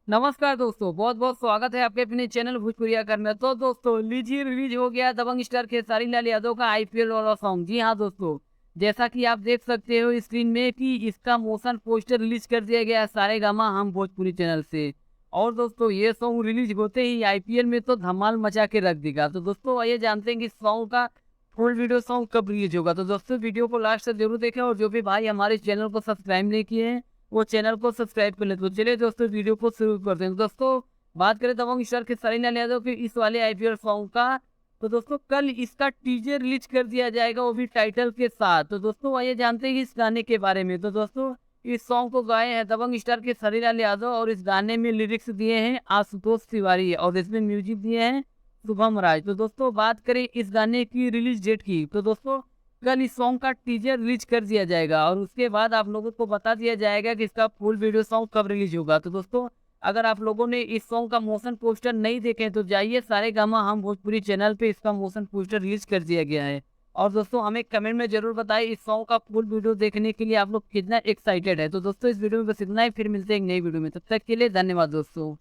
नमस्कार दोस्तों, बहुत बहुत स्वागत है आपके अपने चैनल भोजपुरिया घर में। तो दोस्तों लीजिए रिलीज हो गया दबंग स्टार खेसारी लाल यादव का आईपीएल वाला सॉन्ग। जी हाँ दोस्तों, जैसा कि आप देख सकते हो स्क्रीन में कि इसका मोशन पोस्टर रिलीज कर दिया गया है सारेगामा हम भोजपुरी चैनल से। और दोस्तों ये सॉन्ग रिलीज होते ही आईपीएल में तो धमाल मचा के रख देगा। तो दोस्तों आइए जानते हैं कि सॉन्ग का फुल वीडियो सॉन्ग कब रिलीज होगा। तो दोस्तों वीडियो को लास्ट तक जरूर देखें, और जो भी भाई हमारे चैनल को सब्सक्राइब नहीं किए हैं वो चैनल को सब्सक्राइब कर ले। तो चलिए दोस्तों वीडियो को शुरू करते हैं। दोस्तों बात करें दबंग स्टार खेसारी लाल यादव के इस वाले आईपीएल सॉन्ग का, तो दोस्तों कल इसका टीजर रिलीज कर दिया जाएगा, वो भी टाइटल के साथ। तो दोस्तों आइए जानते हैं कि इस गाने के बारे में। तो दोस्तों इस सॉन्ग को गाए हैं दबंग स्टार खेसारी लाल यादव, और इस गाने में लिरिक्स दिए हैं आशुतोष तिवारी, और इसमें म्यूजिक दिए हैं शुभम राज। तो दोस्तों बात करें इस गाने की रिलीज डेट की, तो दोस्तों कल इस सॉन्ग का टीजर रिलीज कर दिया जाएगा, और उसके बाद आप लोगों को बता दिया जाएगा कि इसका फुल वीडियो सॉन्ग कब रिलीज होगा। तो दोस्तों अगर आप लोगों ने इस सॉन्ग का मोशन पोस्टर नहीं देखे तो जाइए सारेगामा हम भोजपुरी चैनल पे इसका मोशन पोस्टर रिलीज कर दिया गया है। और दोस्तों हमें कमेंट में जरूर बताएं इस सॉन्ग का फुल वीडियो देखने के लिए आप लोग कितना एक्साइटेड है। तो दोस्तों इस वीडियो में बस इतना ही, फिर मिलते हैं एक नई वीडियो में, तब तक के लिए धन्यवाद दोस्तों।